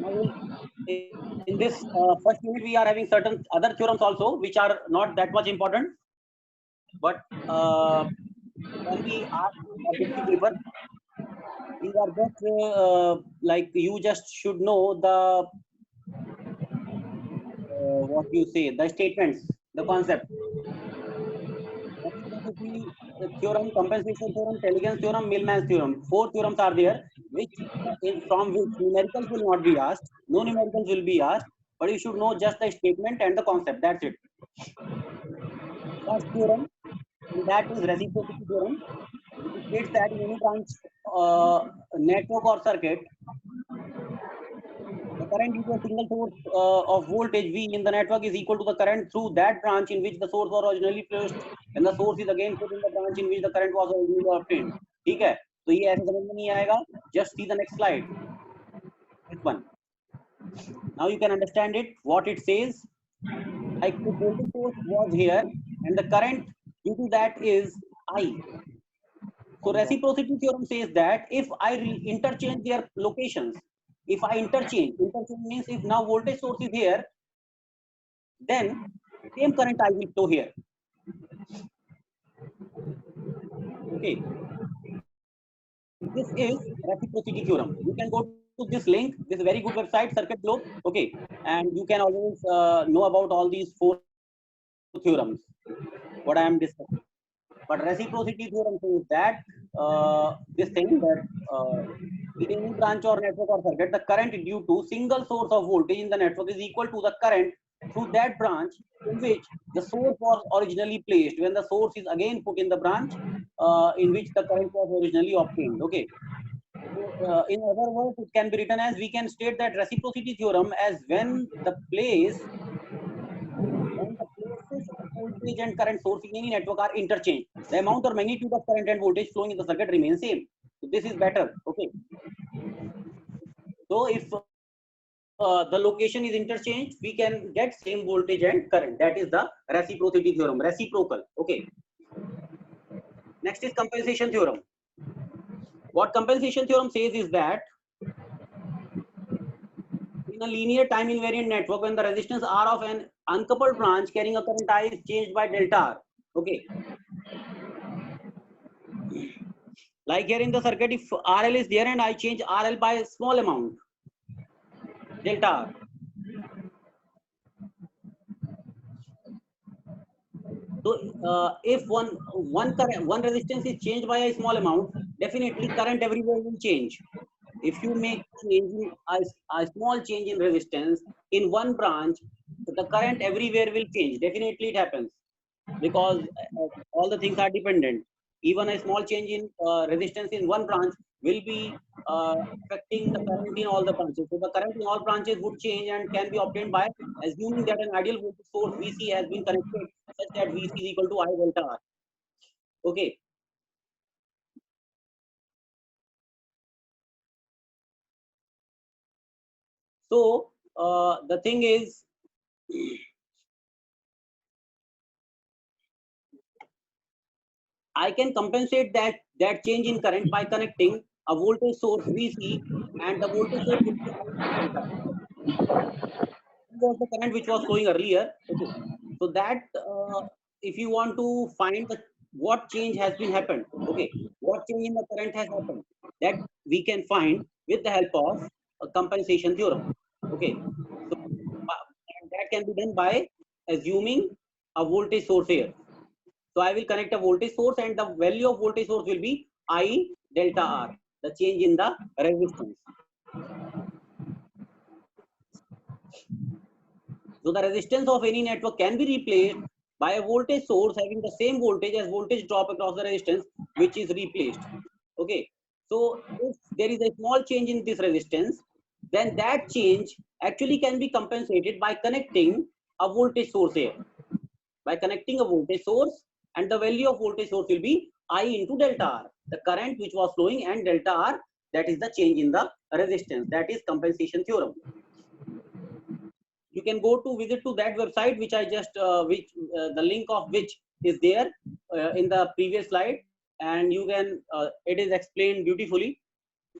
Now in this first unit, we are having certain other theorems also, which are not that much important, but when we ask objective paper, we are just like you just should know the what you say, the statements, the concept. Reciprocity theorem, compensation theorem, Telegans theorem, Millman's theorem. Four theorems are there, which from which numericals will not be asked. No numericals will be asked, but you should know just the statement and the concept. That's it. First theorem, and that is reciprocity theorem, which states that in any branch network or circuit, the current due to a single source of voltage V in the network is equal to the current through that branch in which the source was originally placed, and the source is again put in the branch in which the current was originally obtained. ठीक है, तो ये ऐसे समझ में नहीं आएगा. Just see the next slide. This one. Now you can understand it. What it says, like the voltage source was here, and the current due to that is I. So reciprocity theorem says that if I interchange their locations, if I interchange means if now voltage source is here, then same current I will flow here. Okay. This is reciprocity theorem. You can go to this link. This is a very good website, Circuit Globe. Okay, and you can always know about all these four theorems, what I am discussing. But reciprocity theorem says that this thing that in any branch or network or circuit, the current due to single source of voltage in the network is equal to the current through that branch in which the source was originally placed, when the source is again put in the branch in which the current was originally obtained. Okay. So, in other words, it can be written as, we can state that reciprocity theorem as when the places of voltage and current source in any network are interchanged, the amount or magnitude of current and voltage flowing in the circuit remains same. So this is better. Okay. So if the location is interchanged, we can get same voltage and current. That is the reciprocity theorem, reciprocal. Okay. Next is compensation theorem. What compensation theorem says is that in a linear time invariant network, when the resistance R of an uncoupled branch carrying a current I is changed by delta R. Okay. Like here in the circuit, if RL is there and I change RL by a small amount, delta R. So if one resistance is changed by a small amount, definitely current everywhere will change. If you make a small change in resistance in one branch, the current everywhere will change. Definitely it happens, because all the things are dependent. Even a small change in resistance in one branch will be affecting the current in all the branches. So the current in all branches would change and can be obtained by assuming that an ideal voltage source VC has been connected such that VC is equal to I delta R. Okay. So the thing is, I can compensate that change in current by connecting a voltage source VC, and the voltage source will be was the current which was flowing earlier. Okay. So that if you want to find what change has been happened, okay, what change in the current has happened, that we can find with the help of a compensation theorem. Okay. So that can be done by assuming a voltage source here. So I will connect a voltage source, and the value of voltage source will be I delta R, the change in the resistance. So the resistance of any network can be replaced by a voltage source having the same voltage as voltage drop across the resistance, which is replaced. Okay. So if there is a small change in this resistance, then that change actually can be compensated by connecting a voltage source here. By connecting a voltage source, and the value of voltage source will be I into delta R, the current which was flowing, and delta R, that is the change in the resistance. That is compensation theorem. You can go to visit to that website which I just the link of which is there in the previous slide, and you can it is explained beautifully.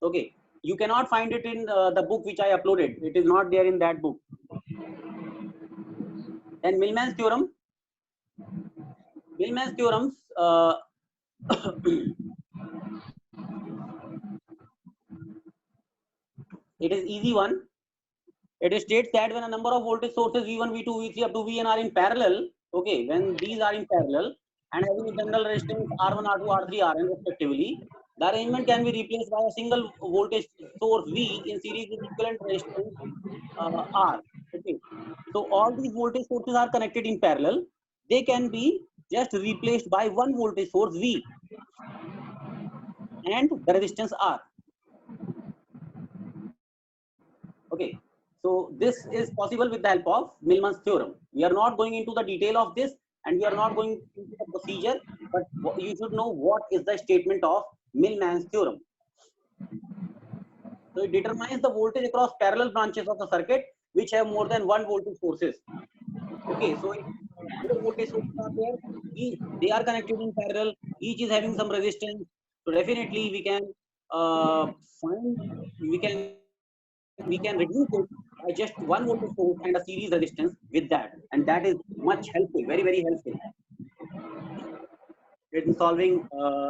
Okay. you cannot find it in the book which I uploaded. It is not there in that book. And Millman's theorem. Millman's theorems. It is easy one. It states that when a number of voltage sources V1, V2, V3 up to Vn are in parallel, okay, when these are in parallel and having a general resistance R1, R2, R3, Rn respectively, the arrangement can be replaced by a single voltage source V in series with equivalent resistance R. Okay, so all these voltage sources are connected in parallel. They can be just replaced by one voltage source V and the resistance R. Okay, so this is possible with the help of Millman's theorem. We are not going into the detail of this and we are not going into the procedure, but you should know what is the statement of Millman's theorem. So it determines the voltage across parallel branches of the circuit which have more than one voltage sources. Okay, so if four voltage sources are there, they are connected in parallel, each is having some resistance. So definitely we can we can reduce it by just one voltage source and a series resistance with that, and that is much helpful, very helpful in solving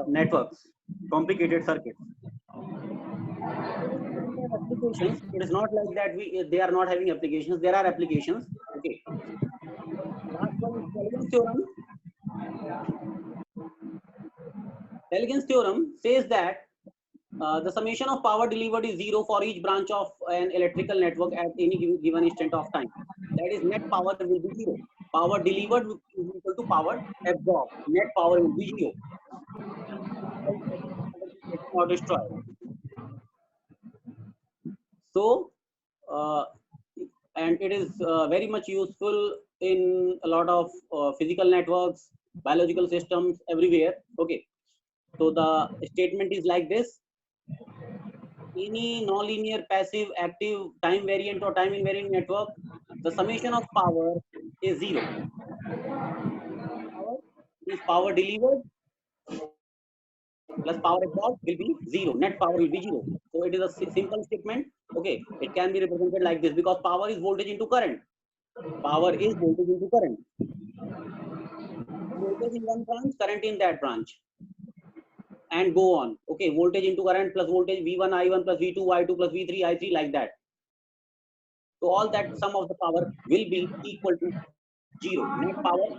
networks, complicated circuits. Applications. It is not like that they are not having applications. There are applications. Okay. Last one is Teligens's theorem. Teligens's theorem says that the summation of power delivered is zero for each branch of an electrical network at any given instant of time. That is, net power will be zero. Power delivered is equal to power absorbed. Net power will be zero. Or destroyed. So, and it is very much useful in a lot of physical networks, biological systems, everywhere. Okay. So the statement is like this: any nonlinear, passive, active, time variant or time invariant network, the summation of power is zero. Power is power delivered plus power absorbed will be zero. Net power will be zero. So it is a simple statement. Okay, it can be represented like this because power is voltage into current. Power is voltage into current. Voltage in one branch, current in that branch, and go on. Okay, voltage into current plus voltage V1, I1 plus V2, I2 plus V3, I3, like that. So all that sum of the power will be equal to zero. Net power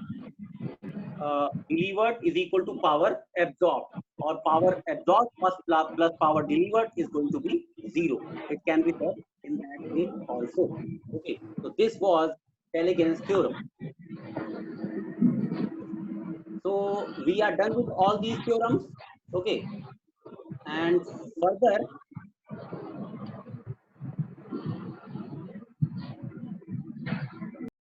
delivered is equal to power absorbed, or power absorbed plus power delivered is going to be zero. It can be said in that way also. Okay, so this was Teligens's theorem. So we are done with all these theorems. Okay, and further